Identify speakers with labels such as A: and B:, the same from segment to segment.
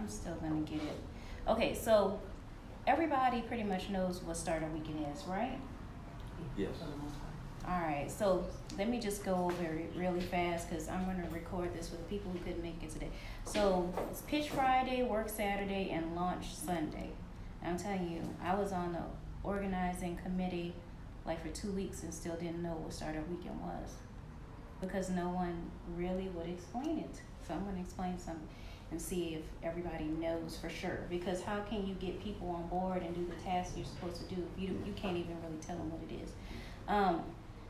A: still gonna get it. Okay, so everybody pretty much knows what Startup Weekend is, right?
B: Yes.
A: Alright, so let me just go over it really fast, cause I'm gonna record this for the people who couldn't make it today. So, it's Pitch Friday, Work Saturday, and Launch Sunday. I'm telling you, I was on the organizing committee like for 2 weeks and still didn't know what Startup Weekend was. Because no one really would explain it. So I'm gonna explain something and see if everybody knows for sure. Because how can you get people on board and do the tasks you're supposed to do if you can't even really tell them what it is?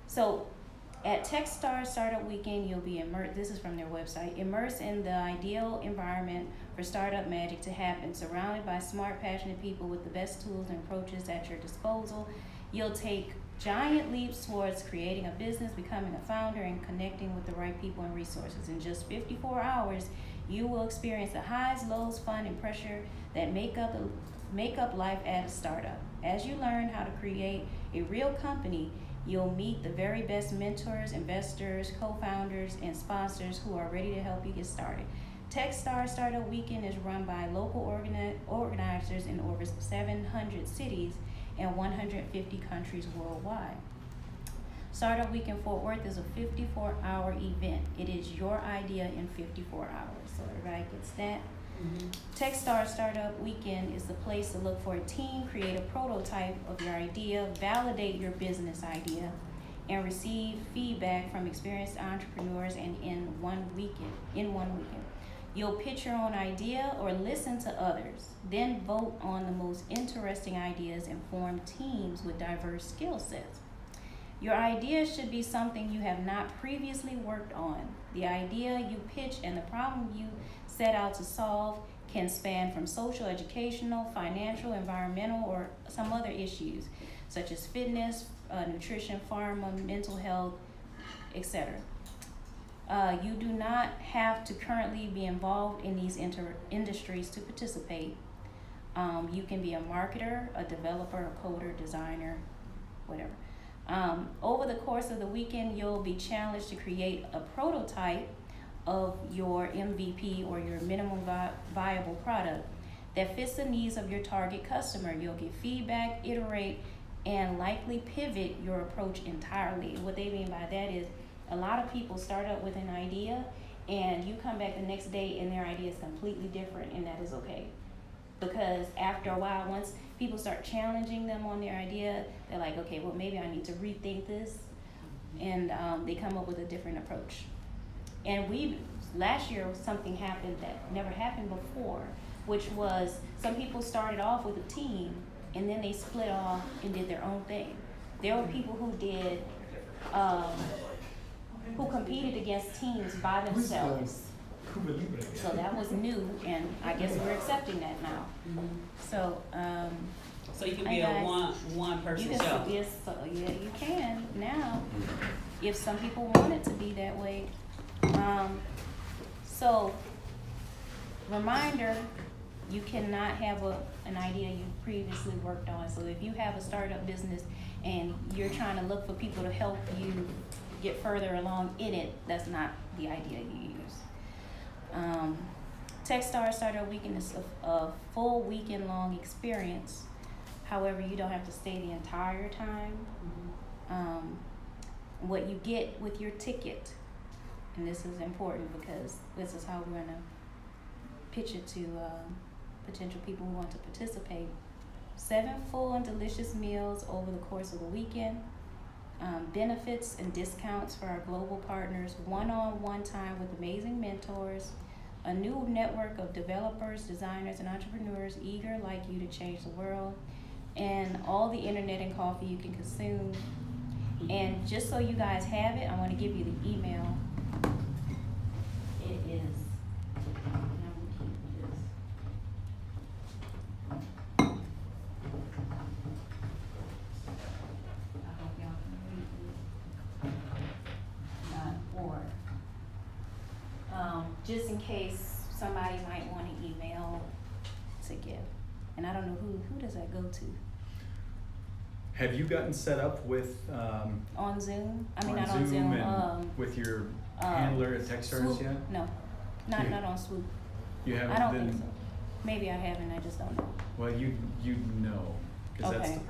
A: So at Techstars Startup Weekend, you'll be immersed, this is from their website, immersed in the ideal environment for startup magic to happen, surrounded by smart, passionate people with the best tools and approaches at your disposal. You'll take giant leaps towards creating a business, becoming a founder, and connecting with the right people and resources. In just 54 hours, you will experience the highs, lows, fun, and pressure that make up life at a startup. As you learn how to create a real company, you'll meet the very best mentors, investors, co-founders, and sponsors who are ready to help you get started. Techstars Startup Weekend is run by local organizers in over 700 cities and 150 countries worldwide. Startup Weekend Fort Worth is a 54-hour event. It is your idea in 54 hours, so everybody gets that. Techstars Startup Weekend is the place to look for a team, create a prototype of your idea, validate your business idea, and receive feedback from experienced entrepreneurs and in one weekend. You'll pitch your own idea or listen to others, then vote on the most interesting ideas and form teams with diverse skill sets. Your idea should be something you have not previously worked on. The idea you pitch and the problem you set out to solve can span from social, educational, financial, environmental, or some other issues, such as fitness, nutrition, pharma, mental health, etc. You do not have to currently be involved in these industries to participate. You can be a marketer, a developer, a coder, designer, whatever. Over the course of the weekend, you'll be challenged to create a prototype of your MVP or your minimum viable product that fits the needs of your target customer. You'll get feedback, iterate, and likely pivot your approach entirely. What they mean by that is a lot of people start up with an idea and you come back the next day and their idea is completely different, and that is okay. Because after a while, once people start challenging them on their idea, they're like, okay, well, maybe I need to rethink this. And they come up with a different approach. And last year, something happened that never happened before, which was some people started off with a team and then they split off and did their own thing. There were people who did, who competed against teams by themselves. So that was new, and I guess we're accepting that now. So,
C: so you can be a one person show.
A: Yes, so, yeah, you can now, if some people want it to be that way. So, reminder, you cannot have an idea you previously worked on. So if you have a startup business and you're trying to look for people to help you get further along in it, that's not the idea you use. Techstars Startup Weekend is a full weekend long experience. However, you don't have to stay the entire time. What you get with your ticket, and this is important because this is how we're going to pitch it to potential people who want to participate. 7 full and delicious meals over the course of the weekend. Benefits and discounts for our global partners, one-on-one time with amazing mentors, a new network of developers, designers, and entrepreneurs eager like you to change the world, and all the internet and coffee you can consume. And just so you guys have it, I want to give you the email. It is, just in case somebody might want to email to give. And I don't know who does that go to?
D: Have you gotten set up with
A: On Zoom? I mean,
D: on
A: not on Zoom.
D: and with your handler at Techstars
A: Swoop.
D: yet?
A: No, not on Swoop.
D: You haven't
A: I don't
D: been,
A: think so. Maybe I haven't, I just don't know.
D: Well, you know, because that's
A: Okay.
D: the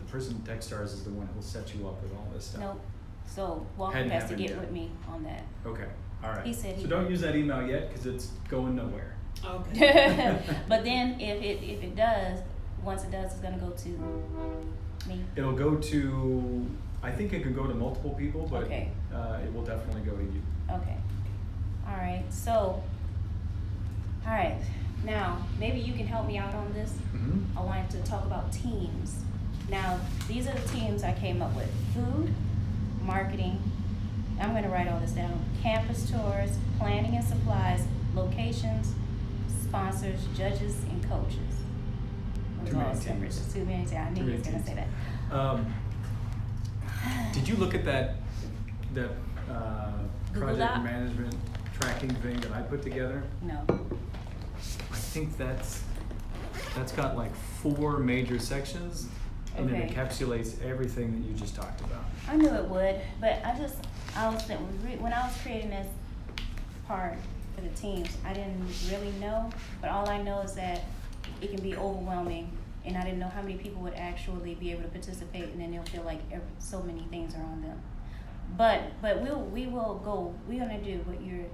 D: person Techstars is the one who'll set you up with all this stuff.
A: Nope. So Walker
D: Hadn't
A: has to
D: happened
A: get
D: yet.
A: with me on that.
D: Okay, all right.
A: He said he
D: So don't
A: would.
D: use that email yet, because it's going nowhere.
C: Okay.
A: But then if it does, once it does, it's gonna go to me.
D: It'll go to, I think it can go to multiple people, but
A: Okay.
D: It will definitely go to you.
A: Okay. All right. So, all right. Now, maybe you can help me out on this.
D: Mm-hmm.
A: I wanted to talk about teams. Now, these are the teams I came up with: food, marketing. I'm going to write all this down: campus tours, planning and supplies, locations, sponsors, judges, and coaches. It was
D: Too many
A: all separate.
D: teams.
A: Too many. I knew
D: Too
A: he was
D: many
A: going to say
D: teams.
A: that.
D: Did you look at that
A: Google
D: project
A: Doc?
D: management tracking thing that I put together?
A: No.
D: I think that's got like 4 major sections, and it
A: Okay.
D: encapsulates everything that you just talked about.
A: I knew it would, but I was when I was creating this part for the teams, I didn't really know. But all I know is that it can be overwhelming, and I didn't know how many people would actually be able to participate, and then they'll feel like so many things are on them. But we will go. We're gonna do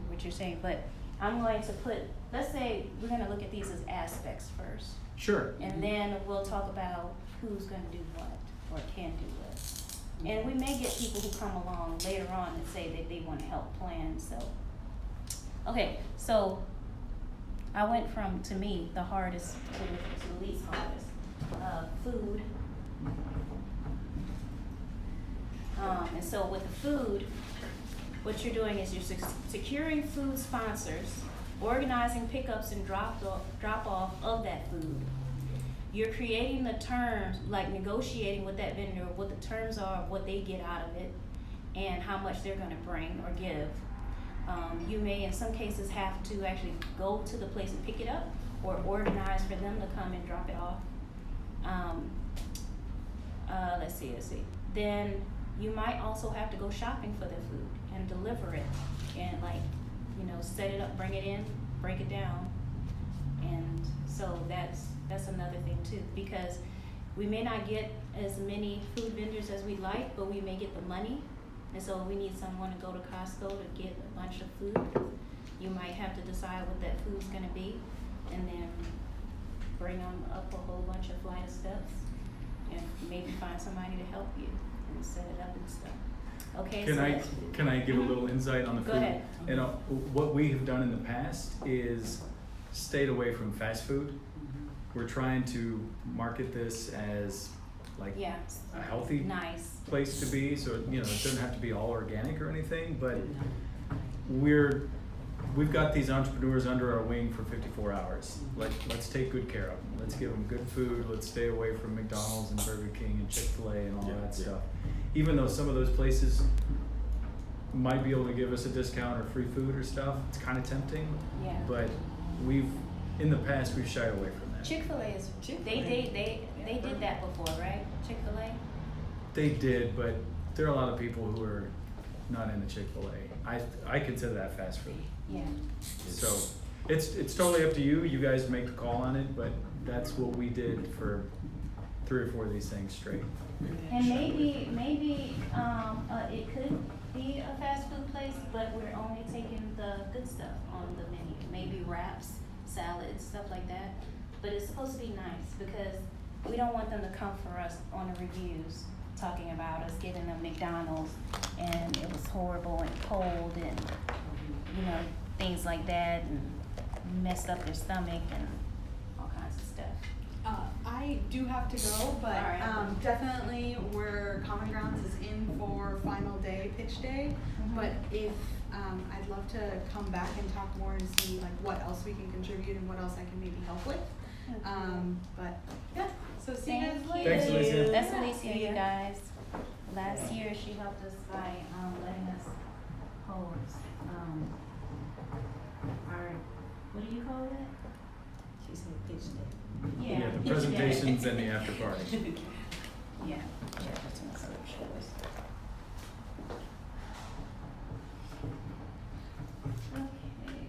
A: what you're saying. But I'm going to put. Let's say we're gonna look at these as aspects first,
D: Sure.
A: and then we'll talk about who's gonna do what or can do what. And we may get people who come along later on and say that they want to help plan. So, okay. So I went from, to me, the hardest to the least hardest. Food. And so with the food, what you're doing is you're securing food sponsors, organizing pickups and drop off of that food. You're creating the terms, like negotiating with that vendor, what the terms are, what they get out of it, and how much they're gonna bring or give. You may, in some cases, have to actually go to the place and pick it up, or organize for them to come and drop it off. Let's see. Then you might also have to go shopping for the food and deliver it, and set it up, bring it in, break it down. And so that's another thing too, because we may not get as many food vendors as we'd like, but we may get the money. And so we need someone to go to Costco to get a bunch of food. You might have to decide what that food's gonna be, and then bring them up a whole bunch of flight of steps, and maybe find somebody to help you and set it up and stuff. Okay.
D: Can I give a little insight on the food?
A: Go ahead.
D: What we have done in the past is stayed away from fast food. We're trying to market this as like
A: Yeah.
D: a healthy
A: Nice.
D: place to be, so it doesn't have to be all organic or anything, but we've got these entrepreneurs under our wing for 54 hours. Let's take good care of them. Let's give them good food. Let's stay away from McDonald's and Burger King and Chick-fil-A and all that stuff. Even though some of those places might be able to give us a discount or free food or stuff, it's kind of tempting.
A: Yeah.
D: But in the past, we've shied away from that.
A: Chick-fil-A is, they did that before, right? Chick-fil-A?
D: They did, but there are a lot of people who are not into Chick-fil-A. I consider that fast food.
A: Yeah.
D: So it's totally up to you. You guys make the call on it, but that's what we did for 3 or 4 of these things straight.
A: And maybe it could be a fast food place, but we're only taking the good stuff on the menu. Maybe wraps, salads, stuff like that. But it's supposed to be nice, because we don't want them to come for us on the reviews talking about us giving them McDonald's and it was horrible and cold and things like that, and messed up their stomach and all kinds of stuff.
B: I do have to go, but
A: All right.
B: definitely where Common Grounds is in for final day, pitch day.
A: Mhm.
B: But if I'd love to come back and talk more and see like what else we can contribute and what else I can maybe help with. But yeah, so see you guys later.
D: Thanks, Alicia.
A: That's Alicia, you guys. Last year, she helped us by letting us pose our, what do you call it?
C: She said pitch day.
A: Yeah.
D: The presentations and the after party.
A: Yeah, that's what sort of shows. Okay.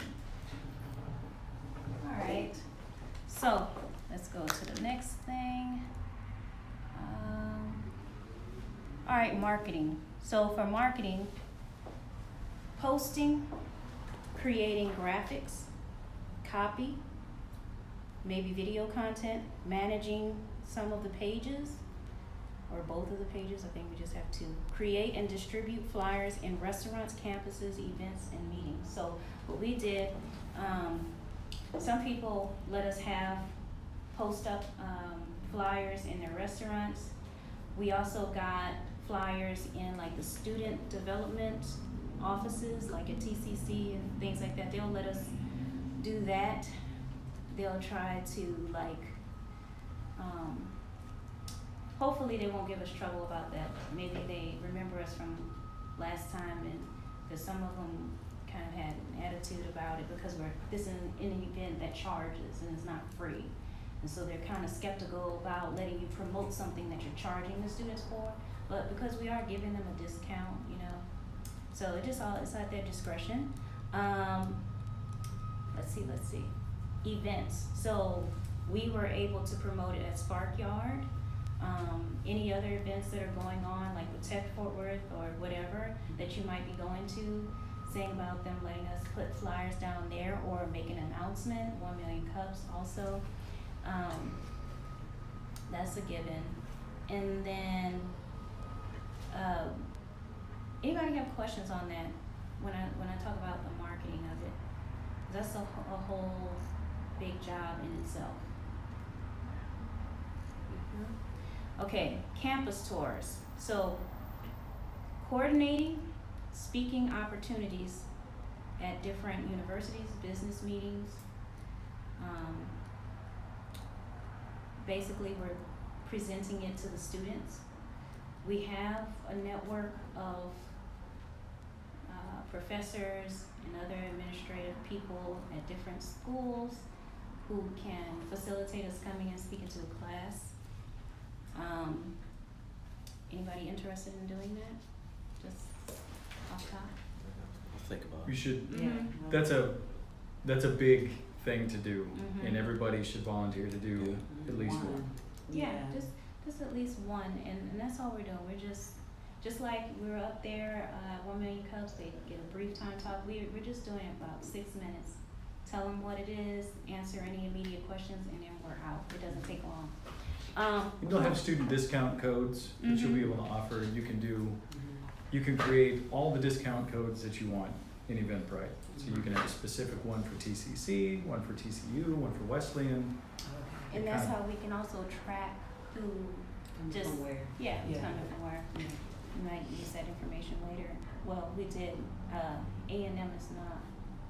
A: All right. So, let's go to the next thing. All right, marketing. So for marketing, posting, creating graphics, copy, maybe video content, managing some of the pages, or both of the pages, I think we just have to create and distribute flyers in restaurants, campuses, events, and meetings. So what we did, some people let us post up flyers in their restaurants. We also got flyers in like the student development offices, like at TCC and things like that. They'll let us do that. They'll try to like, hopefully they won't give us trouble about that. Maybe they remember us from last time, and because some of them kind of had an attitude about it because this is an event that charges and it's not free. And so they're kind of skeptical about letting you promote something that you're charging the students for. But because we are giving them a discount, you know, so it's at their discretion. Let's see. Events. So we were able to promote it at Spark Yard. Any other events that are going on, like with Tech Fort Worth or whatever that you might be going to, saying about them letting us put flyers down there or make an announcement, 1 million cups also. That's a given. And then, anybody have questions on that when I talk about the marketing of it? That's a whole big job in itself. Okay, campus tours. So, coordinating speaking opportunities at different universities, business meetings. Basically, we're presenting it to the students. We have a network of professors and other administrative people at different schools who can facilitate us coming and speaking to the class. Anybody interested in doing that? Just off top?
E: I'll think about
D: We
E: it.
D: should,
A: Mhm.
D: that's a big thing to do,
A: Mhm.
D: and everybody should volunteer to do
E: Yeah.
D: at least one.
A: Yeah, just at least one, and that's all we're doing. We're just like we were up there, 1 million cups, they get a brief time talk. We're just doing about 6 minutes. Tell them what it is, answer any immediate questions, and then we're out. It doesn't take long.
D: You'll have student discount codes that you'll be able to offer. You can create all the discount codes that you want in Eventbrite. So you can have a specific one for TCC, one for TCU, one for Wesleyan.
A: And that's how we can also track who just,
C: From where?
A: yeah, who's
C: Yeah.
A: coming from where. We might use that information later. Well, we did, A&M is not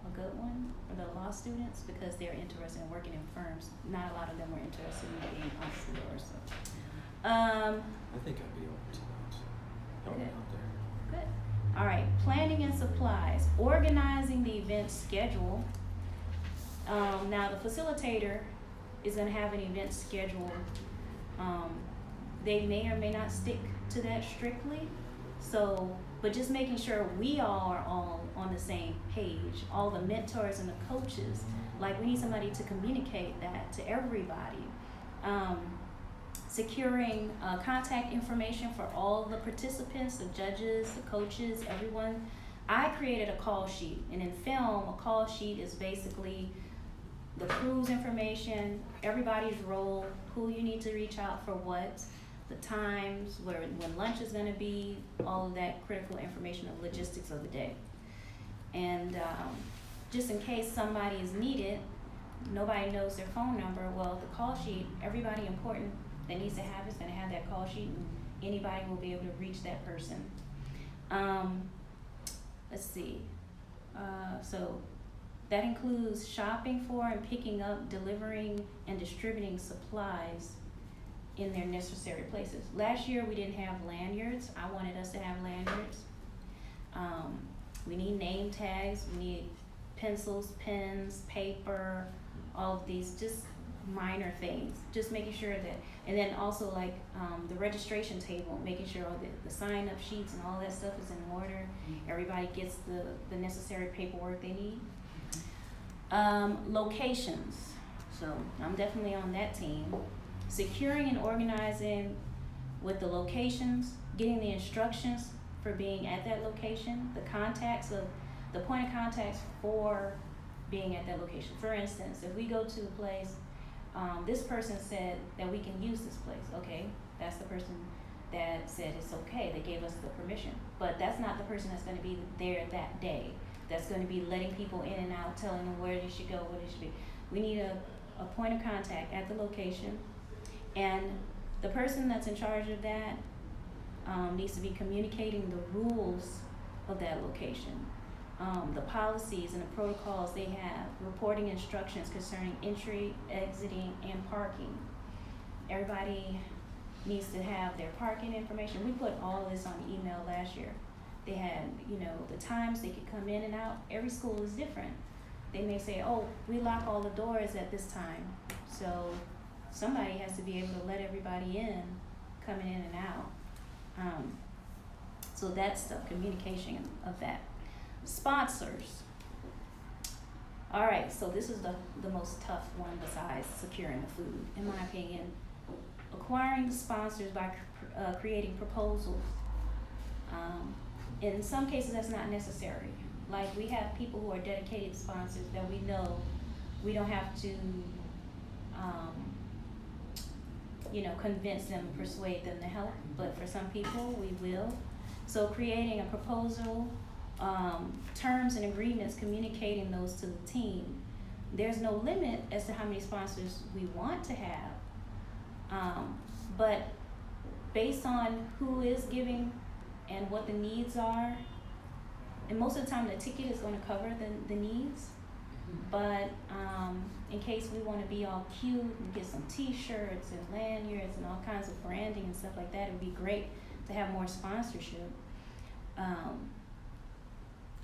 A: a good one for the law students because they're interested in working in firms. Not a lot of them were interested in being entrepreneurs. So.
E: I think I'd be open to that. Help me
A: Good.
E: out there.
A: Good. All right, planning and supplies, organizing the event schedule. Now the facilitator is gonna have an event schedule. They may or may not stick to that strictly. So, but just making sure we all are all on the same page, all the mentors and the coaches, like we need somebody to communicate that to everybody. Securing contact information for all the participants, the judges, the coaches, everyone. I created a call sheet, and in film, a call sheet is basically the crew's information, everybody's role, who you need to reach out for what, the times, when lunch is gonna be, all of that critical information of logistics of the day. And just in case somebody is needed, nobody knows their phone number, well, the call sheet, everybody important that needs to have is gonna have that call sheet, and anybody will be able to reach that person. Let's see, so that includes shopping for and picking up, delivering, and distributing supplies in their necessary places. Last year, we didn't have lanyards. I wanted us to have lanyards. We need name tags, we need pencils, pens, paper, all of these, just minor things. Just making sure that, and then also like the registration table, making sure all the sign-up sheets and all that stuff is in order. Everybody gets the necessary paperwork they need. Locations. So I'm definitely on that team. Securing and organizing with the locations, getting the instructions for being at that location, the contacts of, the point of contacts for being at that location. For instance, if we go to a place, this person said that we can use this place, okay, that's the person that said it's okay, they gave us the permission. But that's not the person that's gonna be there that day, that's gonna be letting people in and out, telling them where they should go, where they should be. We need a point of contact at the location, and the person that's in charge of that needs to be communicating the rules of that location, the policies and the protocols they have, reporting instructions concerning entry, exiting, and parking. Everybody needs to have their parking information. We put all of this on email last year. They had, the times they could come in and out. Every school is different. They may say, oh, we lock all the doors at this time. So somebody has to be able to let everybody in, coming in and out. So that's the communication of that. Sponsors. All right, so this is the most tough one besides securing the food, in my opinion. Acquiring sponsors by creating proposals. In some cases, that's not necessary. Like, we have people who are dedicated sponsors that we know we don't have to, convince them, persuade them to help. But for some people, we will. So creating a proposal, terms and agreements, communicating those to the team. There's no limit as to how many sponsors we want to have. But based on who is giving and what the needs are, and most of the time the ticket is going to cover the needs, but in case we want to be all cute and get some t-shirts and lanyards and all kinds of branding and stuff like that, it would be great to have more sponsorship.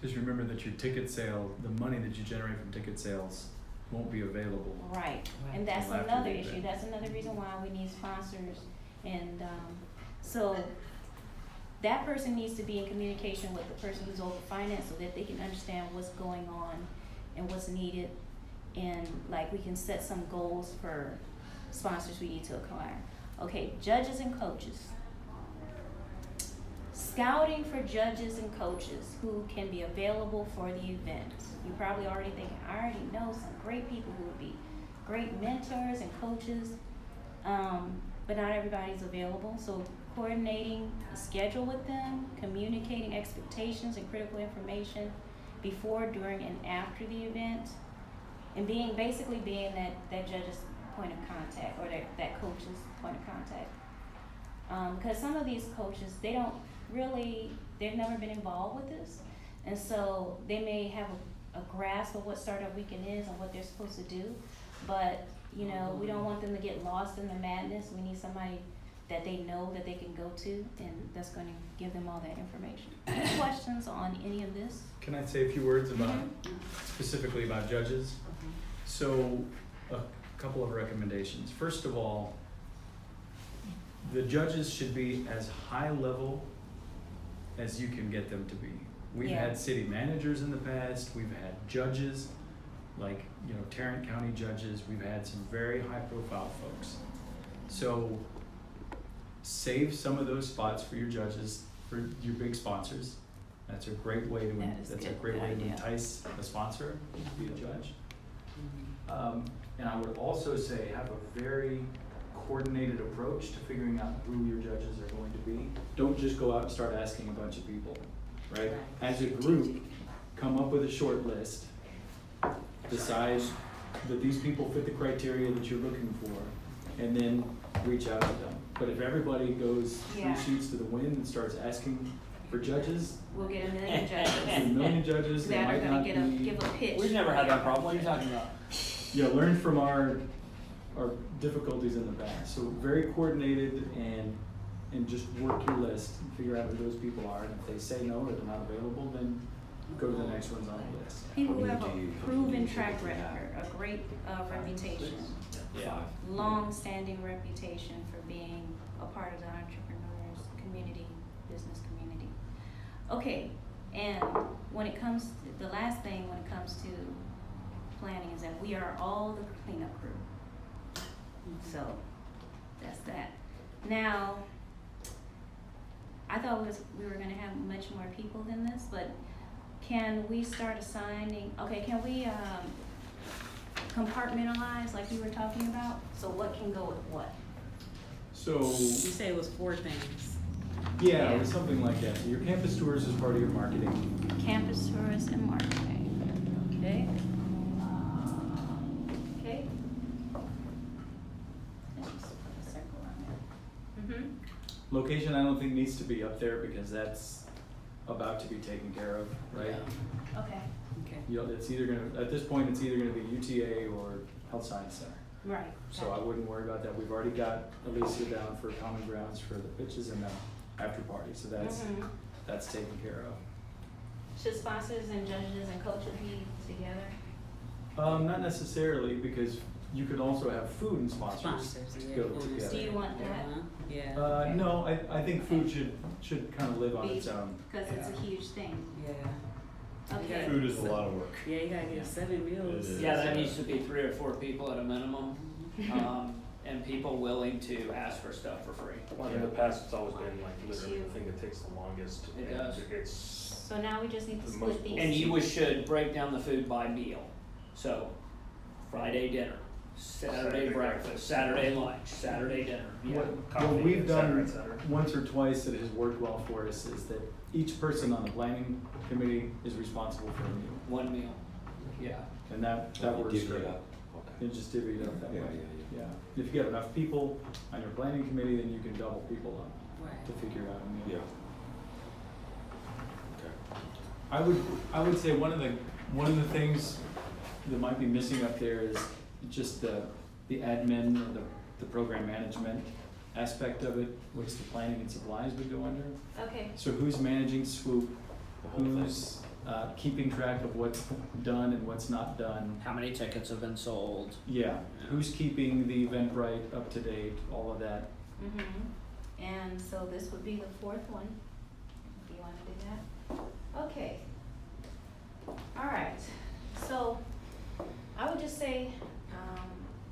D: Just remember that your ticket sale, the money that you generate from ticket sales won't be available.
A: Right, and that's
D: Until after
A: another
D: the
A: issue.
D: event.
A: That's another reason why we need sponsors. And so that person needs to be in communication with the person who's over finance so that they can understand what's going on and what's needed. And like, we can set some goals for sponsors we need to acquire. Okay, judges and coaches. Scouting for judges and coaches who can be available for the event. You're probably already thinking, I already know some great people who would be great mentors and coaches, but not everybody's available. So coordinating a schedule with them, communicating expectations and critical information before, during, and after the event, and being that judge's point of contact, or that coach's point of contact. Because some of these coaches, they've never been involved with this, and so they may have a grasp of what Startup Weekend is and what they're supposed to do, but we don't want them to get lost in the madness. We need somebody that they know that they can go to, and that's going to give them all that information. Any questions on any of this?
D: Can I say a few words about, specifically about judges? So, a couple of recommendations. First of all, the judges should be as high level as you can get them to be. We've had city managers in the past, we've had judges, like, Tarrant County judges, we've had some very high profile folks. So, save some of those spots for your judges, for your big sponsors. That's a great way to entice a sponsor to be a judge. And I would also say have a very coordinated approach to figuring out who your judges are going to be. Don't just go out and start asking a bunch of people, right? As a group, come up with a short list, decide that these people fit the criteria that you're looking for, and then reach out to them. But if everybody goes three sheets to the wind and starts asking for judges,
A: We'll get a million judges.
D: a million judges that
A: that are
D: might
A: gonna
D: not be.
A: give a pitch.
E: We've never had that problem. What are you talking about?
D: Learn from our difficulties in the past. So very coordinated and just work your list and figure out who those people are. And if they say no or they're not available, then go to the next ones on the list.
A: People who have a proven track record, a great reputation,
E: Yeah.
A: long-standing reputation for being a part of the entrepreneurs community, business community. Okay, and when it comes to the last thing, when it comes to planning is that we are all the cleanup crew. So, that's that. Now, I thought we were gonna have much more people than this, but can we start assigning, can we, compartmentalize like we were talking about? So what can go with what?
D: So,
C: You say it was 4 things.
D: yeah, it was something like that. So your campus tours is part of your marketing.
A: Campus tours and marketing, okay? Okay. Let's just put a circle on there.
D: Location, I don't think needs to be up there because that's about to be taken care of, right?
C: Yeah.
A: Okay,
C: Okay.
D: You know, it's either gonna, at this point, it's either gonna be UTA or Health Science Center.
A: right.
D: So I wouldn't worry about that. We've already got Alicia down for Common Grounds for the pitches and the after party, so that's taken care of.
A: Should sponsors and judges and coaches be together?
D: Not necessarily, because you could also have food and sponsors
C: Sponsors, yeah,
D: go
C: food and
D: together.
A: Do you want that?
C: Yeah.
A: Okay.
D: No, I think food should kind of live on
A: Be-
D: its own.
A: Cause it's a huge thing.
C: Yeah.
A: Okay.
F: Food is a lot of work.
C: Yeah, you gotta get 7 meals.
F: It is.
G: Yeah, that needs to be 3 or 4 people at a minimum, and people willing to ask for stuff for free.
F: Well, in the past, it's always been like literally the thing that takes the longest.
G: It
F: and
G: does.
F: It's,
A: So now we just need to
F: The
A: split
F: most-
A: these.
G: And you should break down the food by meal. So, Friday dinner, Saturday breakfast, Saturday lunch, Saturday dinner. Yeah.
D: What we've done once or twice that has worked well for us is that each person on the planning committee is responsible for a meal.
G: 1 meal. Yeah.
D: And that works
E: Divvy
D: great.
E: it up. Okay.
D: And just divvy it up that way.
E: Yeah.
D: Yeah. If you get enough people on your planning committee, then you can double people up
C: Right.
D: to figure out a meal.
E: Yeah. Okay.
D: I would say one of the things that might be missing up there is just the admin or the program management aspect of it, which the planning and supplies would go under.
A: Okay,
D: So who's managing SWOOP?
E: The whole thing.
D: Who's keeping track of what's done and what's not done?
G: How many tickets have been sold?
D: Yeah, who's keeping the Eventbrite up to date, all of that.
A: and so this would be the 4th one, if you wanna do that. Okay. Alright, so I would just say,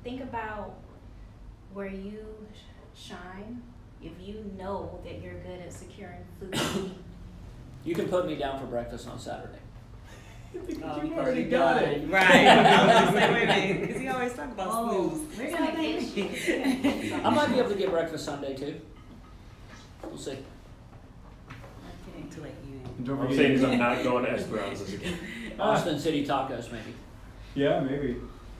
A: think about where you shine. If you know that you're good at securing food.
G: You can put me down for breakfast on Saturday.
C: You've
D: already got it.
C: Right. I was gonna say, wait a minute, because he always talk about snooze.
A: We're gonna get you.
G: I might be able to get breakfast Sunday too. We'll see.
A: Okay.
C: Too late, you ain't.
D: And don't
F: I'm
D: forget-
F: saying is I'm not going to Esperanza's again.
G: Austin City Tacos maybe.
D: Yeah, maybe.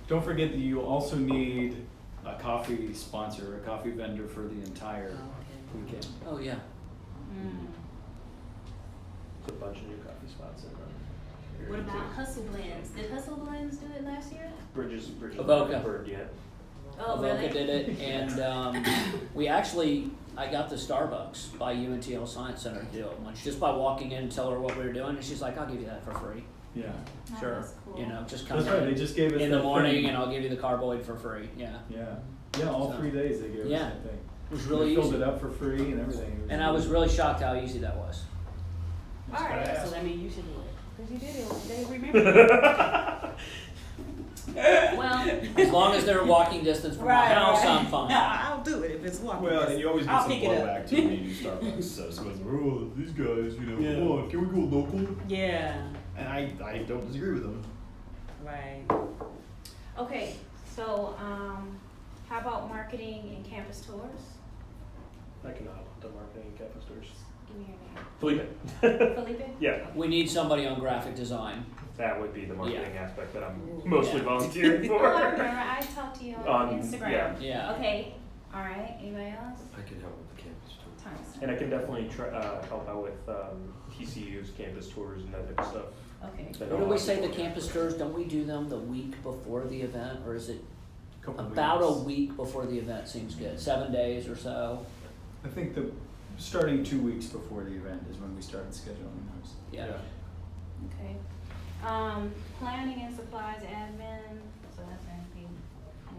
D: Don't forget that you also need a coffee sponsor, a coffee vendor for the entire weekend.
G: Oh, yeah.
F: There's a bunch of new coffee spots in
A: What about Hustle Blends? Did Hustle Blends do it last year?
F: Bridges
G: Avoca.
F: Bird yet.
A: Oh,
G: Avoca
A: really?
G: did it, and I got the Starbucks by UNTL Science Center deal lunch just by walking in and tell her what we were doing, and she's like, "I'll give you that for free."
D: Yeah.
A: Oh,
G: Sure.
A: that's cool.
G: You know, just come
D: That's right, they just gave us
G: in the
D: that
G: morning,
D: thing.
G: and I'll give you the carboid for free. Yeah,
D: Yeah, yeah, all
G: So-
D: 3 days they gave us
G: Yeah.
D: that thing.
G: it was really
D: We filled
G: easy,
D: it up for free and everything.
G: and I was really shocked how easy that was.
A: Alright.
C: So that means you should do it. Because you did it, they remember.
A: Well,
G: As long as they're walking distance from my house, I'm fine.
C: I'll do it if it's walking.
F: Well, and you always get
C: I'll
F: some
C: pick it up.
F: blowback too when you do Starbucks. So it's oh, these guys, you know,
C: Yeah.
F: come on, can we go local?
C: Yeah,
F: And I don't disagree with them.
C: right.
A: okay, so, how about marketing and campus tours?
F: I cannot the marketing and campus stores.
A: Give me your
F: Felipe.
A: name. Felipe?
F: Yeah,
G: We need somebody on graphic design.
F: that would be the marketing aspect that I'm
C: Ooh.
F: mostly
G: Yeah.
F: volunteering
A: Oh, I
F: for.
A: remember, I talked to you on
F: On-
A: Instagram.
F: yeah.
G: Yeah.
A: Okay, alright, anybody else?
E: I can help with the campus tour.
A: Thomas.
F: And I can definitely try, help out with TCU's campus tours and that type of stuff.
A: Okay.
F: That
G: What do we
F: all-
G: say the campus tours? Don't we do them the week before the event, or is it
D: Couple
G: about
D: weeks.
G: a week before the event? Seems good. 7 days or so.
D: I think starting 2 weeks before the event is when we started scheduling those.
G: Yeah.
A: Okay. Planning and supplies admin, so that's anything.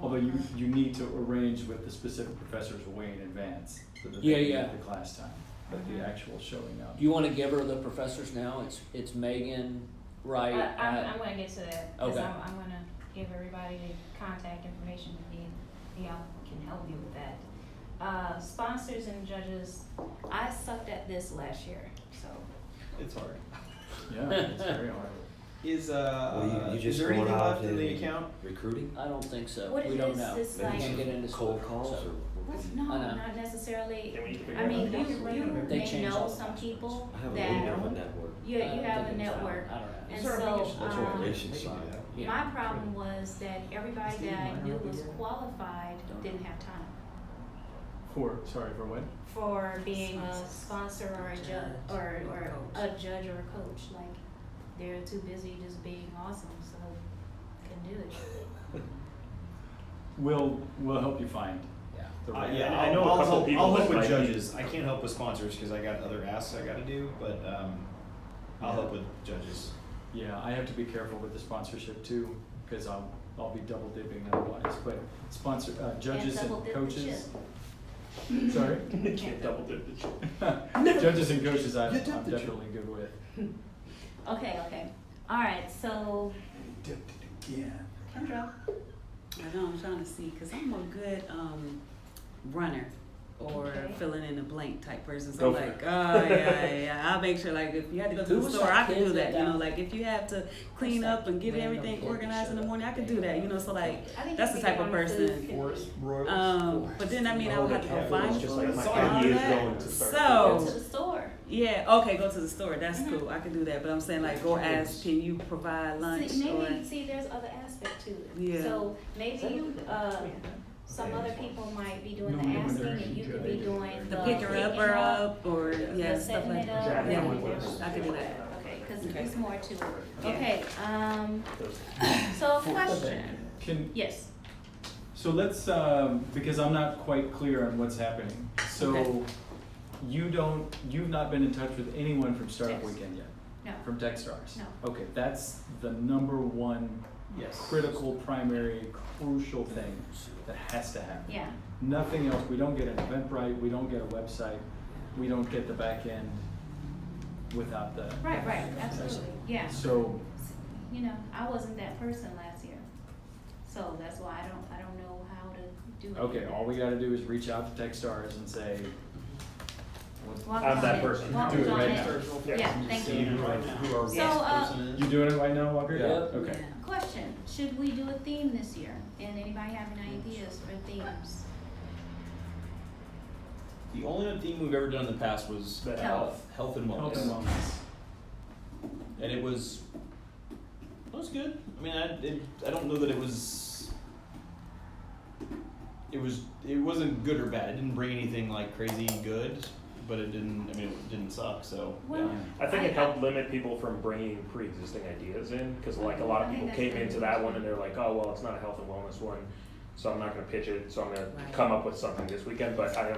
D: Although you need to arrange with the specific professors way in advance so that
G: Yeah,
D: they can
G: yeah.
D: get the class time, but the
A: Mhm.
D: actual showing up.
G: Do you want to give her the professors now? It's Megan, Wright.
A: I'm gonna get to that, cause
G: Okay.
A: I'm gonna give everybody the contact information if y'all can help me with that. Sponsors and judges, I sucked at this last year, so.
H: It's hard.
D: Yeah, it's very hard.
H: Is
E: Well, you
H: is
E: just
H: there
E: going
H: anything
E: out
H: left in the
E: and
H: account?
E: recruiting?
G: I don't think so.
A: What
G: We
A: it
G: don't
A: is,
G: know.
A: it's
G: We
A: like-
G: can't get into
E: Cold
G: stuff,
E: calls
G: so.
A: No,
G: I know.
A: not necessarily.
F: Can we figure
A: I mean,
F: out?
A: you
G: They
A: may
G: change
A: know
G: all the
A: some
G: time.
A: people
E: I have a
A: that,
E: leader of a network.
A: you
G: I
A: have a
G: think it's
A: network.
G: I don't know.
A: And
H: Sorry,
A: so,
H: that's
E: what relations
H: They can do that.
G: Yeah.
A: my problem was that everybody that I knew was qualified didn't have time
D: For what?
A: for being a sponsor or a judge, or a judge or a coach. Like, they're too busy just being awesome, so couldn't do it.
D: We'll help you find
G: Yeah.
D: the right.
H: Yeah,
F: I know a couple
H: I'll
F: people
H: help
F: that
H: with
F: might be-
H: judges. I can't help with sponsors because I got other asks I got to do, but I'll help with judges.
D: Yeah, I have to be careful with the sponsorship too, because I'll be double dipping otherwise. But judges
A: double
D: and
A: dip the
D: coaches. Sorry.
F: Can't double dip the chip.
D: Judges and coaches, I'm
H: You dipped the chip.
D: definitely good with.
A: Okay. All right, so
D: Dipped it again.
A: Kendra.
I: I know, I'm trying to see, cause I'm a good runner or
A: Okay.
I: filling in the blank type person. So
F: Go
I: I'm
F: for
I: like, oh yeah. I'll make sure like if you had to go to
G: Who
I: the
G: was
I: store,
G: that
I: I can
G: kid
I: do
G: that
I: that. You know,
G: down-
I: like if you have to clean
G: that
I: up and get
G: random
I: everything
G: kid that
I: organized in the
G: showed
I: morning, I
G: up
I: can
G: that
I: do that.
G: day?
I: You know, so like
A: I think
I: that's
A: you
I: the
A: can
I: type
A: get
I: of
A: on food
I: person.
H: Forest
I: But then I mean I would have to go find
F: Just
I: food
F: like my
I: and all
F: idea is
I: that.
F: going to start.
A: Go to
I: So
A: the store.
I: yeah, okay, go to the store. That's
A: Mhm.
I: cool. I can do that. But I'm saying like go ask, can you provide lunch
A: See,
I: or
A: maybe there's other aspect to it.
I: Yeah.
A: So maybe some other people might be doing
D: No
A: the
D: one
A: asking,
D: there
A: and you
D: should
A: could
D: judge.
A: be doing
I: the
A: the
I: pick her up
A: picking
I: or up or yeah
A: the
I: stuff
A: setting
I: like
A: it up.
I: that.
F: Yeah,
I: I can do that.
A: Okay, because
I: Okay.
A: there's more to it.
I: Yeah.
A: Okay. So a question. Yes.
D: So let's, because I'm not quite clear on what's happening. So
I: Okay.
D: you've not been in touch with anyone from Startup
A: Yes.
D: Weekend yet?
A: No.
D: From Techstars?
A: No.
D: Okay, that's the number one
H: Yes.
D: critical, primary, crucial thing that has to happen.
A: Yeah.
D: Nothing else. We don't get an Eventbrite, we don't get a website, we don't get the back end without the.
A: Right. Absolutely. Yeah.
D: So,
A: You know, I wasn't that person last year, so that's why I don't know how to do it.
D: okay, all we gotta do is reach out to Techstars and say, what's-
A: Walk
F: I'm
A: on
F: that
A: it.
F: person.
A: Walk
D: Do it
A: on
D: right
A: it.
D: now.
A: Yeah, thank you.
H: Who our
A: So,
H: guest person is.
D: You doing it right now, Walker?
G: Yep.
D: Okay.
A: Question, should we do a theme this year? And anybody have any ideas for themes?
H: The only theme we've ever done in the past was
A: Health.
H: health and
D: Health
H: wellness,
D: and wellness.
H: and it was good. I mean, I don't know that it wasn't good or bad. It didn't bring anything like crazy good, but it didn't suck. So
A: Well,
H: yeah.
F: I think it helped limit people from bringing pre-existing ideas in, because like a lot of
A: I think
F: people
A: that's
F: came
A: very
F: into that one and they're like, oh, well, it's not a health and wellness one, so I'm not gonna pitch it, so I'm gonna
I: Right.
F: come up with something this weekend, but I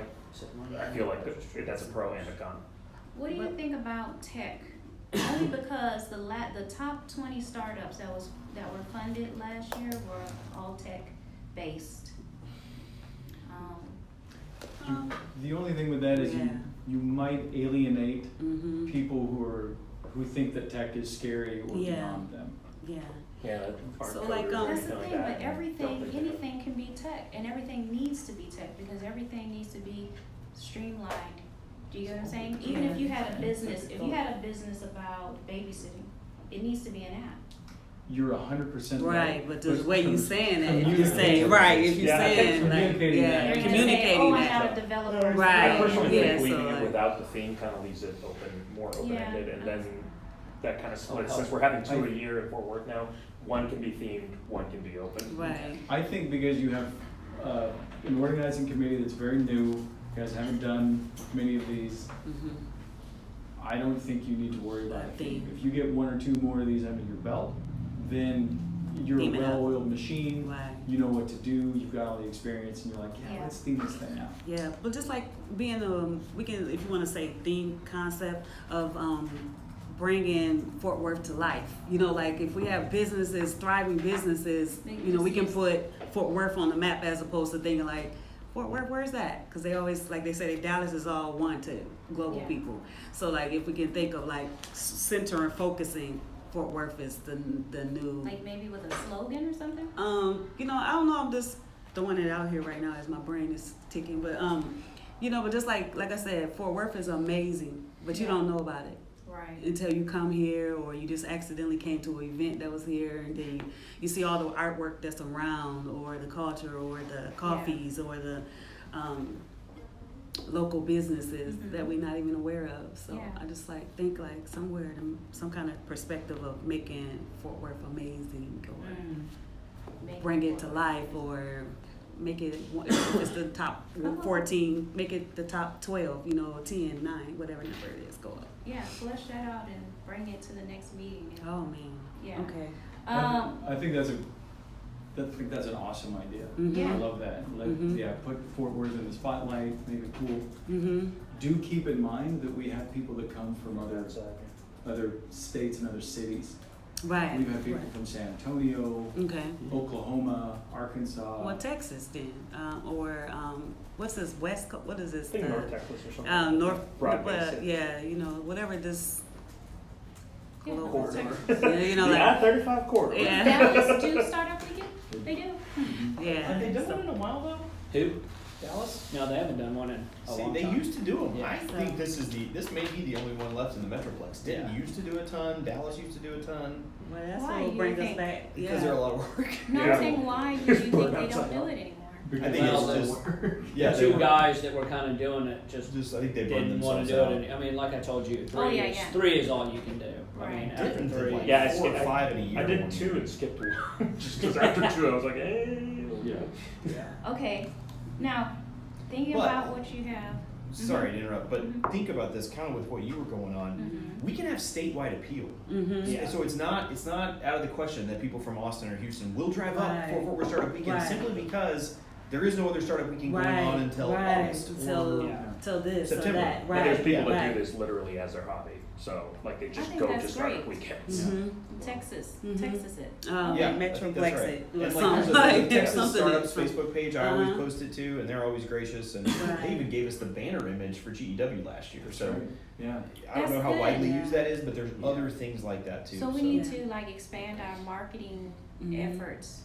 F: feel like that's a pro and a con.
A: What do you think about tech? Only because the top 20 startups that were funded last year were all tech based.
D: The only thing with that is
I: Yeah.
D: you might alienate
I: Mm-hmm.
D: people who think that tech is scary or
I: Yeah.
D: beyond them.
I: Yeah.
F: Yeah, that aren't
I: So,
F: coders
I: like,
F: or
I: um,
A: That's the
F: anything like
A: thing,
F: that.
A: but everything,
F: Don't think of it.
A: anything can be tech, and everything needs to be tech, because everything needs to be streamlined. Do you know what I'm saying? Even if you had a business about babysitting, it needs to be an app.
D: You're 100%
I: Right, but the way you saying it, if you
D: communicating.
I: say right, if you
F: Yeah, I think
I: saying like
D: communicating
I: yeah,
D: that.
A: They're gonna say,
I: communicating
A: oh, I
I: that.
A: have developers.
I: Right,
F: I personally
I: yeah,
F: think
I: so
F: leaving
I: like-
F: it without the theme kind of leaves it more open-ended,
A: Yeah.
F: and then that kind of splits,
G: Oh,
F: since we're having two a year at Fort Worth now, one can be themed, one can be open.
I: Right.
D: I think because you have an organizing committee that's very new, you guys haven't done many of these,
I: Mm-hmm.
D: I don't think you need to worry about a
I: That
D: theme.
I: theme.
D: If you get one or two more of these under your belt, then you're a
I: Theme it up.
D: well-oiled machine,
I: Right.
D: you know what to do, you've got all the experience, and you're like, yeah,
A: Yeah.
D: let's theme this thing out.
I: Yeah, but just like being we can, if you want to say theme concept of bringing Fort Worth to life. You know, like if we have businesses, thriving businesses, you know, we can put Fort Worth on the map as opposed to thinking like, Fort Worth, where's that? Because they always, like they say, Dallas is all one to global
A: Yeah.
I: people. So like if we can think of like center and focusing Fort Worth is the new.
A: Like maybe with a slogan or something?
I: You know, I don't know. I'm just throwing it out here right now as my brain is ticking. But you know, but just like I said, Fort Worth is amazing, but you don't know about it.
A: Right.
I: Until you come here, or you just accidentally came to an event that was here, and then you see all the artwork that's around, or the culture, or the coffees, or the local businesses that we're not even aware of. So I just think like somewhere, some kind of perspective of making Fort Worth amazing, or bring it to life, or make it, if it's the top 14, make it the top 12, you know, 10, 9, whatever number it is, go up.
A: Yeah, flesh that out and bring it to the next meeting. And,
I: Oh man.
A: yeah.
I: Okay.
D: I think that's an awesome idea.
A: Yeah.
D: I love that. Put Fort Worth in the spotlight, make it cool.
I: Mm-hmm.
D: Do keep in mind that we have people that come from other states and other cities.
I: Right.
D: We've had people from San Antonio,
I: Okay.
D: Oklahoma, Arkansas.
I: Well, Texas then, or what's this West Coast? What is this?
F: I think North Texas or something.
I: North.
F: Broad-based.
I: Yeah, you know, whatever this.
A: Yeah,
I: global-
A: Texas.
I: Yeah, you know,
F: The
I: like
F: I-35 corridor.
I: Yeah.
A: Dallas do start up weekend? They do?
I: yeah.
H: Have they done one in a while though?
G: Who?
H: Dallas?
G: No, they haven't done one in a
H: See,
G: long
H: they
G: time.
H: used to do them.
G: Yeah.
H: I think this may be the only one left in the Metroplex. Didn't
G: Yeah.
H: used to do a ton. Dallas used to do a ton
I: Well, that's
A: Why,
I: what will
A: you
I: bring us
A: think?
I: back.
H: because they're a lot of work.
A: No, I'm saying why do you think they don't do it anymore?
H: I think
G: Well,
H: it's just yeah.
G: The
H: they
G: two
H: were-
G: guys that were kind of doing it just
H: I think they burned
G: didn't want
H: themselves
G: to do
H: out.
G: it. I mean, like I told you,
A: Oh, yeah, yeah.
G: three is all you can do. I mean,
A: Right.
G: after
H: Didn't
G: three,
H: like
F: Yeah,
H: 4 or 5 in a year.
F: I did
H: one
F: 2
H: year.
F: and skipped 1. Just because after 2 I was like,
D: Yeah.
A: Okay, now, thinking
H: But-
A: about what you have.
H: Sorry to interrupt, but
A: Mhm.
H: think about this kind of with what you were going on.
A: Mhm.
H: We can have statewide appeal.
I: Mm-hmm.
G: Yeah.
H: So it's not out of the question that people from Austin or Houston will drive up
I: Right.
H: for Fort Worth Startup Weekend
I: Right.
H: simply because there is no other startup weekend going on until August.
I: Until
G: Yeah.
I: till this
H: September.
I: or that.
F: but
I: Right.
F: there's people
I: right.
F: that do this literally as their hobby. So like they just
A: think
F: go
A: that's
F: to startup
A: great.
F: weekends.
I: Mm-hmm.
A: Texas,
I: Mhm.
A: Texas it.
H: Yeah, I think
I: Metroplex
H: that's right.
I: it.
H: And
I: Or
H: like
I: something.
H: there's a Texas
I: something
H: Startups
I: that-
H: Facebook page I always
I: Uh-huh.
H: post it to, and they're always gracious. And
I: Right.
H: they even gave us the banner image for GEW last year. So
D: Right. Yeah.
H: I don't know
A: That's
H: how
A: good.
H: widely
I: Yeah.
H: used that is, but there's
D: Yeah.
H: other things like that too.
A: So we need
I: Yeah.
A: to like expand our marketing
I: Mhm.
A: efforts.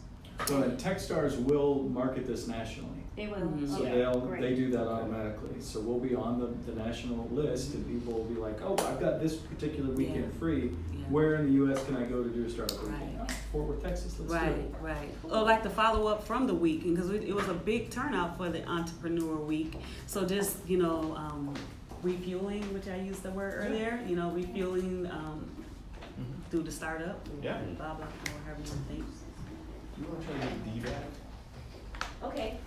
D: So Techstars will market this nationally.
A: They will.
I: Mhm.
D: So
A: Okay, great.
D: they do that automatically. So we'll be on the national list, and people will be like, oh, I've got this particular weekend
I: Yeah.
D: free.
I: Yeah.
D: Where in the U.S. can I go to do a startup weekend?
I: Right.
D: Oh, Fort Worth, Texas. Let's do
I: Right,
D: it.
I: right. Or like the follow up from the week, because it was a big turnout for the Entrepreneur Week. So just refueling, which I used the word earlier. You know, refueling through the startup.
H: Yeah.
I: Blah blah, or however you think.
H: You want to try to get D-back?
A: Okay.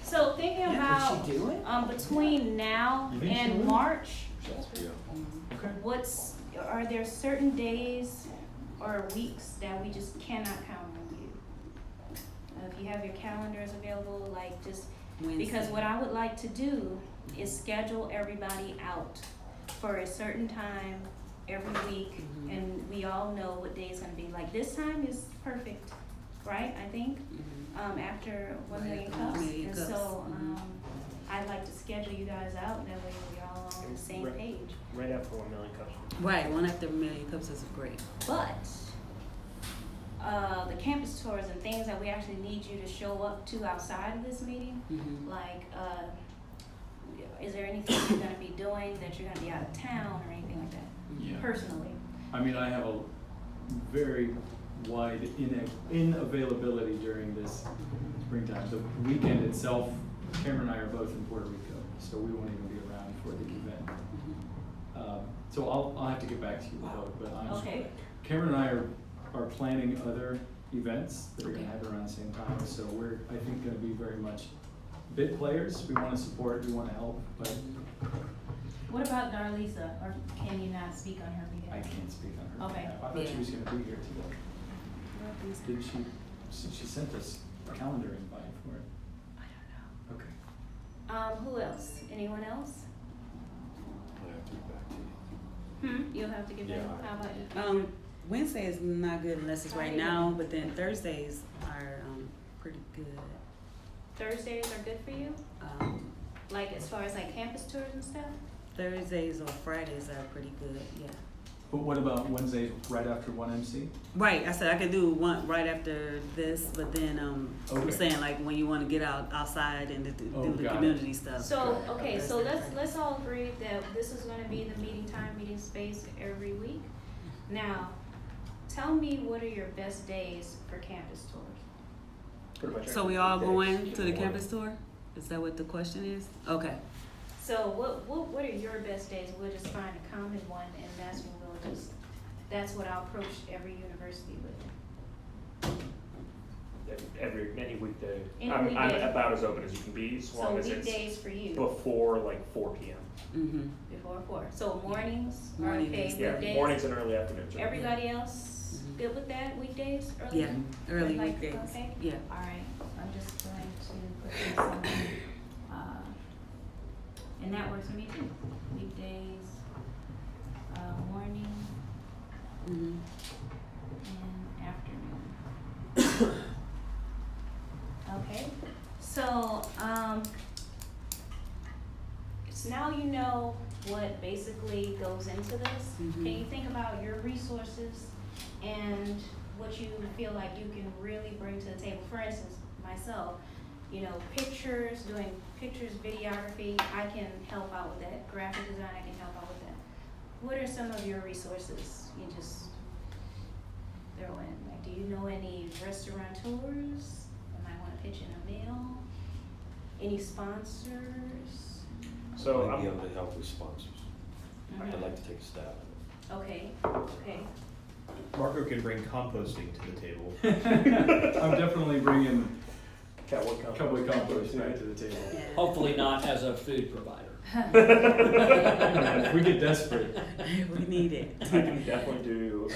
A: So thinking
G: Yeah,
A: about
G: did she do it?
A: between now
H: You think she
A: and
H: would?
A: March,
D: Okay.
A: are there certain days or weeks that we just cannot count on you? If you have your calendars available, like just because what I would like to do is schedule everybody out for a certain time every week,
I: Mhm.
A: and we all know what day it's gonna be. Like this time is perfect, right? I think after 1 million
I: Right,
A: cups,
I: 1 million
A: and
I: cups.
A: so
I: Mhm.
A: I'd like to schedule you guys out, and that way we're all on the same
F: Right.
A: page.
F: Right after 1 million cups.
I: Right, one after a million cups is great.
A: But the campus tours and things that we actually need you to show up to outside of this meeting,
I: Mm-hmm.
A: like, is there anything you're gonna be doing that you're gonna be out of town or anything like that,
D: Yeah.
A: personally?
D: I mean, I have a very wide inavailability during this springtime. The weekend itself, Cameron and I are both in Puerto Rico, so we won't even be around for the event. So I'll have to get back to you about it, but honestly,
A: Okay.
D: Cameron and I are planning other events that are gonna happen around the same time, so we're, I think, gonna be very much bit players. We wanna support, we wanna help, but
A: What about Darlisa, or can you not speak on her
D: I
A: behalf?
D: can't speak on her
A: Okay.
D: behalf. I thought she was gonna be here today. Didn't she sent us a calendar invite for it.
A: I don't know.
D: Okay.
A: Who else? Anyone else?
E: I have to get back to you.
A: You'll have to get back,
E: Yeah.
A: how about you?
I: Wednesday is not good unless it's right now, but then Thursdays are pretty good.
A: Thursdays are good for you? Like as far as like campus tours and stuff?
I: Thursdays or Fridays are pretty good, yeah.
D: But what about Wednesdays right after 1MC?
I: Right, I said I could do one right after this, but then I'm
D: Okay.
I: saying like when you want to get outside and do
D: Oh,
I: the
D: got it.
I: community stuff.
A: So, okay, so let's all agree that this is gonna be the meeting time, meeting space every week. Now, tell me what are your best days for campus tours?
F: Pretty much
I: So we
F: every
I: all
F: weekday
I: going
F: in
I: to the
F: morning.
I: campus tour? Is that what the question is? Okay.
A: So what are your best days? We'll just find a common one and that's when we'll just, that's what I'll approach every university with.
F: Any weekday.
A: Any
F: I'm
A: weekday.
F: about as open as you can be, as
A: So
F: long as it's
A: weekdays for you,
F: before like 4 p.m.
I: Mm-hmm.
A: before 4. So mornings are
I: Mornings.
A: okay,
F: Yeah,
A: weekdays?
F: mornings and early afternoons. are-
A: Everybody else
I: Mhm.
A: good with that, weekdays, early?
I: Yeah, early
A: Like,
I: weekdays.
A: okay.
I: Yeah.
A: All right, I'm just going to put this on, and that works for me too. Weekdays, morning
I: Mm-hmm.
A: and afternoon. Okay, so, so now you know what basically goes into this.
I: Mhm.
A: Can you think about your resources and what you feel like you can really bring to the table? For instance, myself, you know, pictures, doing pictures, videography, I can help out with that. Graphic design, I can help out with that. What are some of your resources? You just throw in, like, do you know any restaurateurs that might wanna pitch in a meal? Any sponsors?
F: So
E: Might be
F: I'm,
E: able to help with sponsors. I'd
A: Mhm.
E: like to take a stab at
A: Okay, okay.
H: Marco can bring composting to the table.
D: I'm definitely bringing
F: Cowboy
D: compost back to the table.
G: Hopefully not as a food provider.
D: If we get desperate.
I: We need it.
F: I can definitely do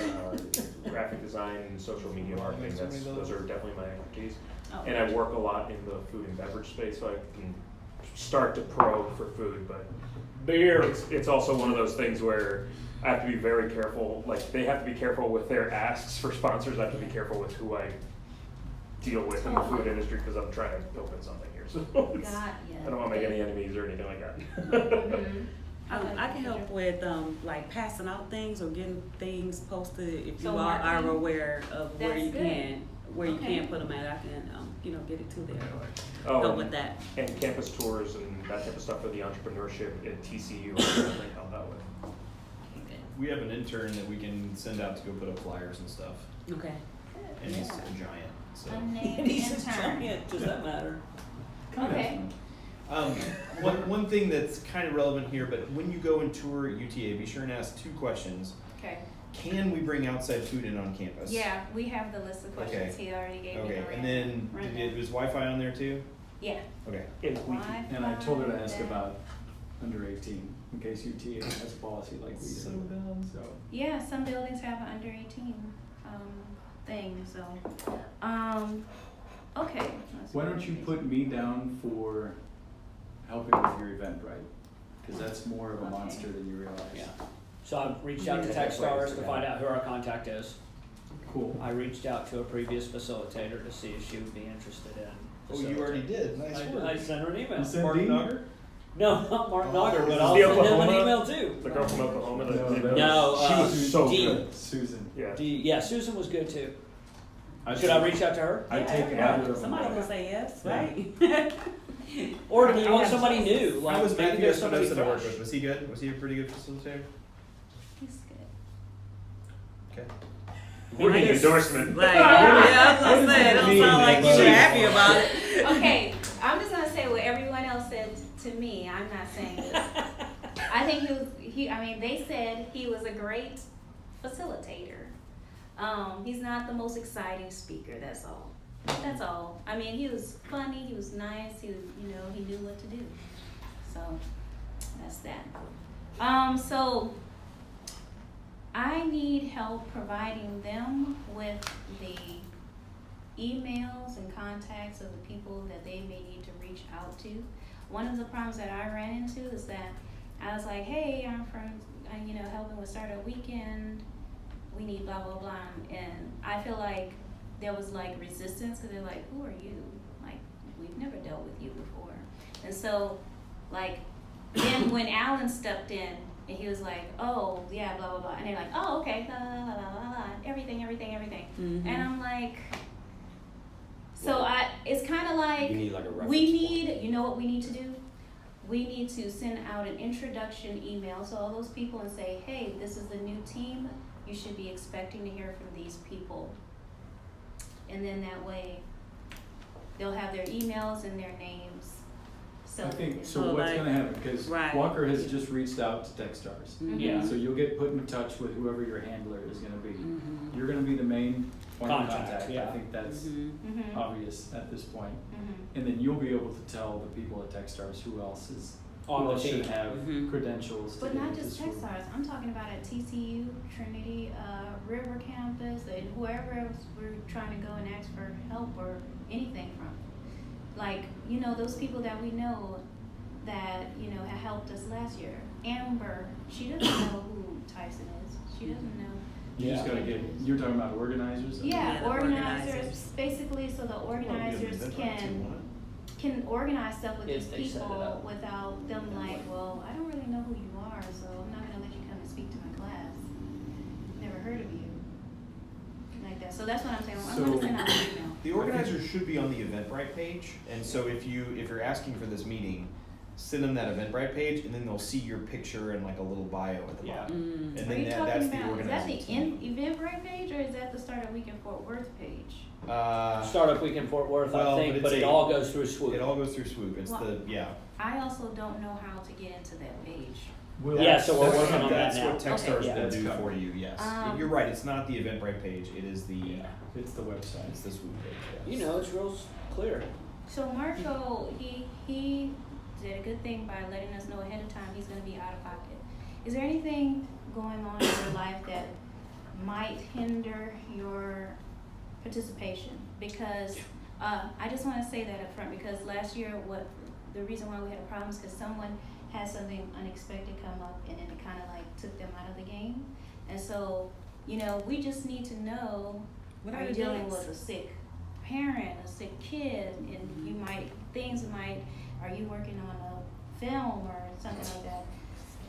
F: graphic design and social media marketing. Those are definitely my expertise.
A: Oh.
F: And I work a lot in the food and beverage space, so I can start to pro for food. But beer, it's also one of those things where I have to be very careful. Like, they have to be careful with their asks for sponsors. I have to be careful with who I deal with in the food industry because I'm trying to open something here. So it's,
A: Got
F: I don't want to make any enemies or anything like that.
A: Mhm.
I: I can help with like passing out things or getting things posted if
A: So
I: you are
A: marketing?
I: aware of where
A: That's
I: you
A: good.
I: can you
A: Okay.
I: can put them at. I can get it to there or
F: Oh,
I: help
F: and-
I: with that.
F: And campus tours and that type of stuff for the entrepreneurship at TCU, I definitely help out with.
H: We have an intern that we can send out to go put up flyers and stuff,
I: Okay.
H: and he's
A: Yeah.
H: a giant. So
A: Unnamed intern.
G: Does that matter?
A: Okay.
H: one thing that's kind of relevant here, but when you go and tour UTA, be sure and ask 2 questions.
A: Okay.
H: Can we bring outside food in on campus?
A: Yeah, we have the list of questions.
H: Okay.
A: He already gave me
H: Okay,
A: the
H: and then was Wi-Fi on there too?
A: Yeah.
H: Okay.
F: If we,
D: And I told her to ask
A: Wi-Fi.
D: about under 18, in case UTA has a policy like we do. So,
A: Yeah, some buildings have an under 18 thing, so, okay.
D: why don't you put me down for helping with your event, right? Because that's more of a
A: Okay.
D: monster than you realize.
G: Yeah. So I've reached out to Techstars to find out who our contact is.
D: Cool.
G: I reached out to a previous facilitator to see if she would be interested in.
H: Oh, you already did. Nice
G: I
H: work.
G: sent her an email.
D: You sent
H: Mark
D: Dean?
H: Nogger?
G: No, not Mark
H: Oh.
G: Nogger, but
F: Is
G: I'll
F: the
G: send him an
F: Oklahoma-
G: email too.
F: the girl from Oklahoma that
D: No,
F: did
D: that
G: No,
F: she was so
G: Dean.
F: good.
D: Susan.
F: Yeah.
G: Yeah, Susan was good too. Should I reach out to her?
D: I
I: Yeah,
D: take
I: everybody-
D: either of them.
I: Somebody can say yes,
D: Yeah.
I: right?
G: Or do you want somebody new? Like
H: How was
G: maybe
H: Matthew
G: there's somebody
H: Espinosa that I worked
G: fresh.
H: with? Was he good? Was he a pretty good facilitator?
A: He's good.
H: Okay.
F: Working endorsement.
I: Like, yeah, I was gonna say, it don't sound like you were happy about it.
A: Okay, I'm just gonna say what everyone else said to me. I'm not saying this. I think they said he was a great facilitator. He's not the most exciting speaker, that's all. That's all. I mean, he was funny, he was nice, he knew what to do. So, that's that. So, I need help providing them with the emails and contacts of the people that they may need to reach out to. One of the problems that I ran into is that I was like, hey, I'm from, helping with Startup Weekend. We need blah, blah, blah. And I feel like there was like resistance because they're like, who are you? Like, we've never dealt with you before. And so, like, then when Alan stepped in, And he was like, oh, yeah, blah, blah, blah. And they're like, oh, okay, la, la, la, la, la, everything.
I: Mhm.
A: And I'm like, so it's kind of like,
E: You need like a reference.
A: you know what we need to do? We need to send out an introduction email to all those people and say, hey, this is the new team. You should be expecting to hear from these people. And then that way, they'll have their emails and their names. So
D: I think,
A: it's-
D: so
I: Oh,
D: what's
I: like-
D: gonna happen, because
I: Right.
D: Walker has just reached out to Techstars.
I: Mhm.
G: Yeah.
D: So you'll get put in touch with whoever your handler is gonna be.
I: Mhm.
D: You're gonna be the main point of
G: Contact,
D: contact. I
G: yeah.
D: think that's
I: Mhm.
A: Mhm.
D: obvious at this point.
A: Mhm.
D: And then you'll be able to tell the people at Techstars who else
G: On the
D: should
G: team.
D: have
I: Mhm.
D: credentials to
A: But
D: get
A: not
D: into
A: just
D: school.
A: Techstars, I'm talking about at TCU, Trinity, River Campus, and whoever else we're trying to go and ask for help or anything from. Like, you know, those people that we know that, you know, have helped us last year. Amber, she doesn't know who Tyson is. She doesn't know.
D: You just
G: Yeah.
D: gotta get, you're talking about organizers?
A: Yeah,
I: the
A: organizers,
I: organizers.
A: basically, so the organizers can organize stuff with
G: If
A: these
G: they set it
A: people
G: up.
A: without them like, well, I don't really know who you are, so I'm not gonna let you come and speak to my class. Never heard of you. Like that, so that's what I'm saying, I'm
D: So-
A: gonna send out an email.
H: The organizers should be on the Eventbrite page, and so if you're asking for this meeting, send them that Eventbrite page, and then they'll see your picture and like a little bio at the
G: Yeah.
H: bottom.
I: Mm.
H: And
A: Are
H: then
A: you
H: that's
A: talking
H: the
A: about, is that
H: organizing
A: the
H: team.
A: Eventbrite page, or is that the Start a Week in Fort Worth page?
G: Startup Week in Fort Worth,
H: well,
G: I think,
H: but
G: but
H: it's
G: it all goes through Swoop.
H: It all goes through Swoop. It's
A: Well-
H: yeah.
A: I also don't know how to get into that page.
D: Well,
G: Yeah, so we're
D: that's-
G: working on that
H: That's
G: now.
H: what Techstars
A: Okay.
H: will
D: That's
H: do
D: covered.
H: for you. Yes,
A: Um,
H: you're right. It's not the Eventbrite page. It is the
D: It's the website.
H: it's the Swoop page. Yes.
G: You know, it's real clear.
A: So Marco, he did a good thing by letting us know ahead of time he's gonna be out of pocket. Is there anything going on in your life that might hinder your participation? Because, I just wanna say that up front, because last year, the reason why we had a problem is because someone had something unexpected come up and then it kinda like took them out of the game. And so, you know, we just need to know,
I: What
A: are
I: are
A: you
I: the
A: dealing
I: dates?
A: with a sick parent, a sick kid, and you might, are you working on a film or something like that?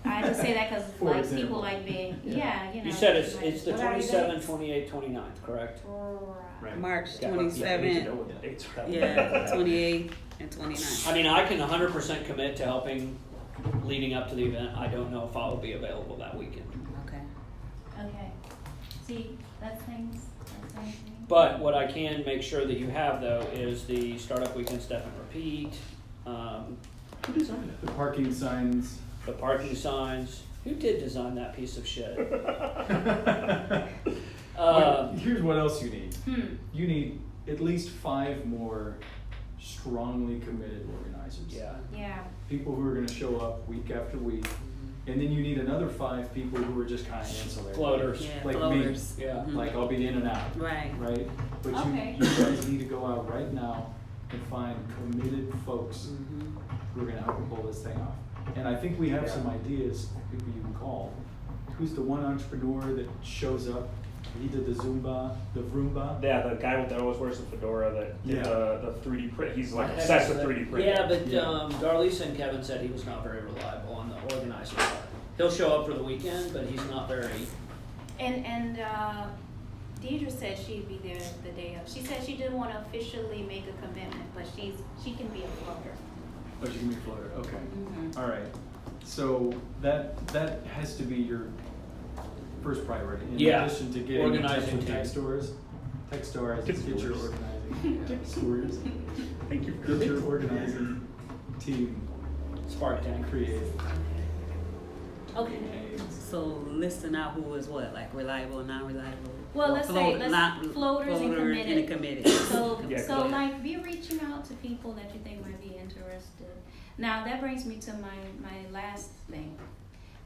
A: I just say that because
D: For
A: like
D: example.
A: people like being,
D: Yeah.
A: you know.
G: You said
A: like-
G: it's the
I: What are the
G: 27th,
I: dates?
G: 28th, 29th, correct?
D: Right.
I: March
G: Yeah,
F: Yeah, we need to
I: 27th,
F: know what the dates are.
I: yeah, 28th and 29th.
G: I mean, I can 100% commit to helping leading up to the event. I don't know if I will be available that weekend.
I: Okay.
A: Okay, see, that's things.
G: But what I can make sure that you have though is the Startup Weekend Step and Repeat,
D: Who designed it? The parking signs.
G: the parking signs. Who did design that piece of shit?
D: Here's what else you need.
A: Hmm,
D: You need at least 5 more strongly committed organizers.
G: Yeah.
A: yeah,
D: People who are gonna show up week after week. And then you need another 5 people who are just kinda ancillary.
G: Floaters.
I: Yeah,
D: Like me.
I: floaters.
G: Yeah.
I: Mhm.
D: Like I'll be in and out,
I: Right.
D: right? But
A: Okay.
D: you guys need to go out right now and find committed folks
I: Mhm.
D: who are gonna help you pull this thing off. And I think we have some ideas, people you can call. Who's the one entrepreneur that shows up? He did the Vroomba.
F: Yeah, the guy that always wears the fedora that did
D: Yeah.
F: the 3D print. He's like obsessed with 3D printing.
G: Yeah, but
D: Yeah.
G: Darlisa and Kevin said he was not very reliable on the organizer part. He'll show up for the weekend, but he's not very.
A: and Deidre said she'd be there the day of. She said she didn't wanna officially make a commitment, but she can be a floater.
D: Oh, she can be a floater, okay.
A: Mhm.
D: All right, so that has to be your first priority.
G: Yeah,
D: In addition to getting in touch
G: organizing
D: with
G: team.
D: Techstars, get your organizing, stores.
F: Thank you.
D: Get your organizing team
G: Spark Tank.
D: created.
A: Okay.
I: So listing out who is what, like reliable, non-reliable?
A: Well,
I: Or
A: let's say,
I: float-
A: let's,
I: not-
A: floaters and
I: floater
A: committed.
I: committed.
A: So,
F: Yeah,
A: so
F: committed.
A: like, be reaching out to people that you think might be interested. Now, that brings me to my last thing.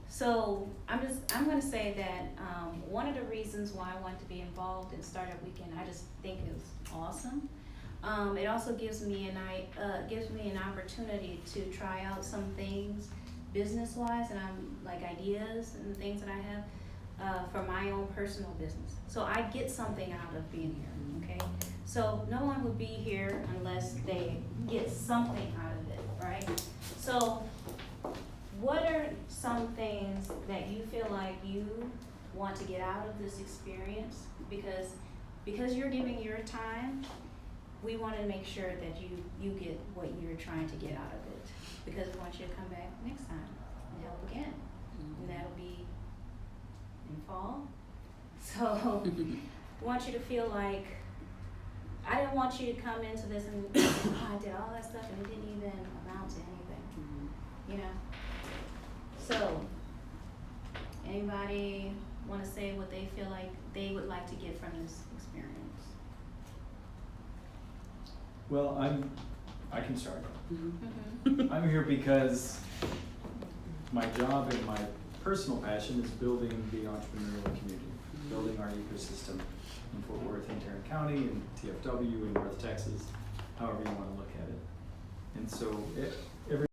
A: So, I'm gonna say that, one of the reasons why I want to be involved in Startup Weekend, I just think is awesome. It also gives me an opportunity to try out some things business-wise, and I'm, like, ideas and things that I have, for my own personal business. So I get something out of being here, okay? So no one would be here unless they get something out of it, right? So what are some things you feel like you want to get out of this experience, because you're giving your time, we want to make sure that you get what you're trying to get out of it, because we want you to come back next time and help again, and that'll be in fall. So we want you to feel like, I didn't want you to come into this and oh, I did all that stuff and it didn't even amount to anything, you know? So, anybody want to say what they feel like they would like to get from this experience?
D: Well, I can start.
A: Mm-hmm.
D: I'm here because my job and my personal passion is building the entrepreneurial community, building our ecosystem in Fort Worth and Tarrant County and TFW and North Texas, however you want to look at it. And so